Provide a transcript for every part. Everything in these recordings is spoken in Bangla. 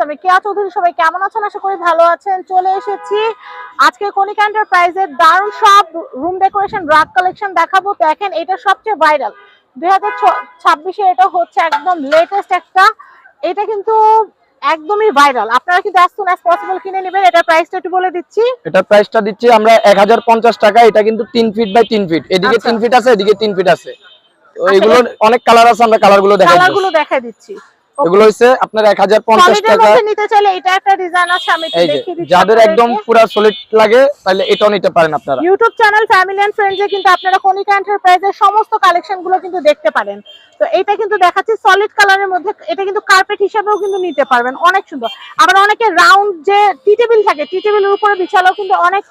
আমি কেয়া চৌধুরী। সবাই কেমন আছেন? আশা করি ভালো আছেন। চলে এসেছি আজকে কণিকা এন্টারপ্রাইজের দারুণ সব রুম ডেকোরেশন রাগ কালেকশন দেখাবো। দেখেন এটা সবচেয়ে ভাইরাল 2026-এ, এটা হচ্ছে একদম লেটেস্ট একটা, এটা কিন্তু একদমই ভাইরাল। আপনারা কিন্তু as soon as possible কিনে নেবেন। এটা প্রাইসটা একটু বলে দিচ্ছি। এটা প্রাইসটা দিচ্ছি আমরা 1050 টাকা। এটা কিন্তু 3 ফিট বাই 3 ফিট, এদিকে 3 ফিট আছে, এদিকে 3 ফিট আছে। তো এগুলো অনেক কালার আছে, আমরা কালারগুলো দেখাই দিচ্ছি। এগুলো হইছে আপনার 1050 টাকা। সলিডের নিতে চাইলে এটা একটা ডিজাইন আছে, আমি একটু দেখিয়ে দিচ্ছি। যাদের একদম পুরো সলিড লাগে তাহলে এটাও নিতে পারেন আপনারা। ইউটিউব চ্যানেল ফ্যামিলি এন্ড ফ্রেন্ডসে কিন্তু আপনারা কণিকা এন্টারপ্রাইজের সমস্ত কালেকশনগুলো কিন্তু দেখতে পারেন। তো এটা কিন্তু দেখাচ্ছি সলিড কালারের মধ্যে, এটা কিন্তু কার্পেট হিসেবেও কিন্তু নিতে পারবেন, অনেক সুন্দর। আবার অনেকে রাউন্ড যে টি টেবিল থাকে, টি টেবিলের উপরে বিছালেও কিন্তু অনেক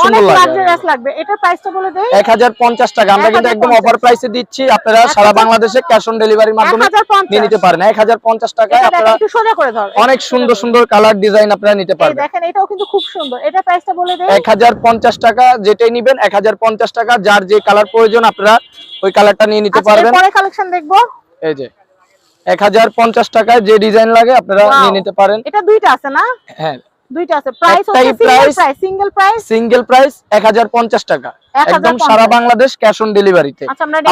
সুন্দর লাক্সারিয়াস লাগবে। এটার প্রাইসটা বলে দেই 1050 টাকা। আমরা কিন্তু একদম অফার প্রাইসে দিচ্ছি, আপনারা সারা বাংলাদেশে ক্যাশ অন ডেলিভারির মাধ্যমে নিয়ে নিতে পারেন। 1050 টাকায় আপনারা একটু সোজা করে ধর, অনেক সুন্দর সুন্দর কালার ডিজাইন আপনারা নিতে পারবেন। দেখেন এটাও কিন্তু খুব সুন্দর। এটার প্রাইসটা বলে দেই 1050 টাকা। যেটাই নেবেন 1050 টাকা। যার যে কালার প্রয়োজন আপনারা ওই কালারটা নিয়ে নিতে পারবেন। পরে কালেকশন দেখবো। এই যে 1050 টাকায় যে ডিজাইন লাগে আপনারা নিয়ে নিতে পারেন। এটা দুইটা আছে না? হ্যাঁ দুইটা আছে। প্রাইস হচ্ছে সিঙ্গেল প্রাইস 1050 টাকা, একদম সারা বাংলাদেশ ক্যাশ অন ডেলিভারিতে।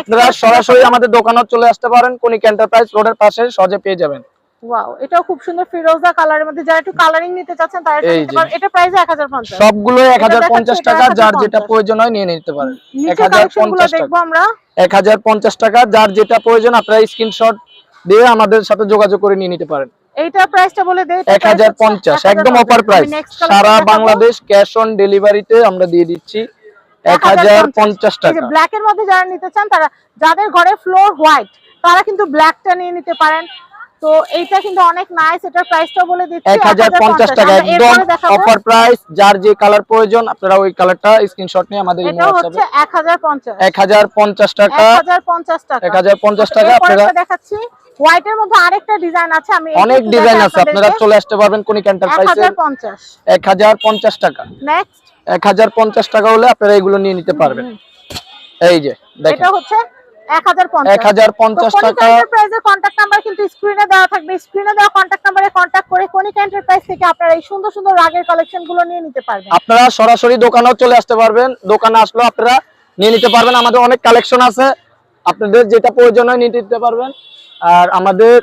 আপনারা সরাসরি আমাদের দোকানে চলে আসতে পারেন, কণিকা এন্টারপ্রাইজ রোডের পাশে সহজে পেয়ে যাবেন। ওয়াও, এটাও খুব সুন্দর ফিরোজা কালারের মধ্যে। যারা একটু কালারিং নিতে চাচ্ছেন তারা নিতে পারেন। এটা প্রাইস 1050। সবগুলো 1050 টাকা, যার যেটা প্রয়োজন হয় নিয়ে নিতে পারেন। 1050 দেখবো আমরা 1050 টাকা। যার যেটা প্রয়োজন আপনারা স্ক্রিনশট দিয়ে আমাদের সাথে যোগাযোগ করে নিয়ে নিতে পারেন। এইটার প্রাইসটা বলে দেই 1050, একদম অফার প্রাইস। সারা বাংলাদেশ ক্যাশ অন ডেলিভারিতে আমরা দিয়ে দিচ্ছি 1050 টাকা। ব্ল্যাক এর মধ্যে যারা নিতে চান, তারা যাদের ঘরে ফ্লোর হোয়াইট তারা কিন্তু ব্ল্যাকটা নিয়ে নিতে পারেন। তো এইটা কিন্তু অনেক নাইস। এটার প্রাইসটা বলে দিচ্ছি 1050 টাকা, একদম অফার প্রাইস। যার যে কালার প্রয়োজন আপনারা ওই কালারটা স্ক্রিনশট নিয়ে আমাদের ইমো হোয়াটসঅ্যাপে 1050 টাকা। 1050 টাকা আপনারা দেখাচ্ছি। হোয়াইটের মধ্যে আরেকটা ডিজাইন আছে, আমি অনেক ডিজাইন আছে, আপনারা চলে আসতে পারবেন কণিকা এন্টারপ্রাইজে। 1050 টাকা। নেক্সট 1050 টাকা হলে আপনারা এগুলো নিয়ে নিতে পারবেন। এই যে দেখেন, এটা হচ্ছে 1050 টাকা। এন্টারপ্রাইজের কন্টাক্ট নাম্বার কিন্তু স্ক্রিনে দেওয়া থাকবে। স্ক্রিনে দেওয়া কন্টাক্ট নম্বরে কন্টাক্ট করে কণিকা এন্টারপ্রাইজ থেকে আপনারা এই সুন্দর সুন্দর রাগের কালেকশনগুলো নিয়ে নিতে পারবেন। আপনারা সরাসরি দোকানেও চলে আসতে পারবেন, দোকানে আসলেও আপনারা নিয়ে নিতে পারবেন। আমাদের অনেক কালেকশন আছে, আপনাদের যেটা প্রয়োজন হয় নিয়ে নিতে পারবেন। আর আমাদের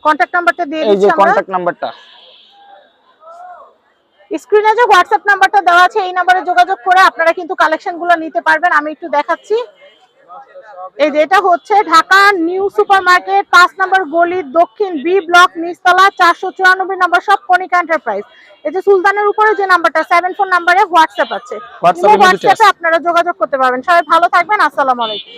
কন্টাক্ট নাম্বারটা দিয়ে দিচ্ছি। এই যে কন্টাক্ট নাম্বারটা স্ক্রিনে যে হোয়াটসঅ্যাপ নাম্বারটা দেওয়া আছে, এই নম্বরে যোগাযোগ করে আপনারা কিন্তু কালেকশনগুলো নিতে পারবেন। আমি একটু দেখাচ্ছি। এই যে এটা হচ্ছে ঢাকা নিউ সুপার মার্কেট 5 নম্বর গলি, দক্ষিণ বি ব্লক, নিচতলা, 494 নম্বর শপ, কণিকা এন্টারপ্রাইজ। এই যে সুলতানের উপরে যে নাম্বারটা 74 নম্বরে হোয়াটসঅ্যাপ আছে, হোয়াটসঅ্যাপে আপনারা যোগাযোগ করতে পারবেন। সবাই ভালো থাকবেন। আসসালামু আলাইকুম।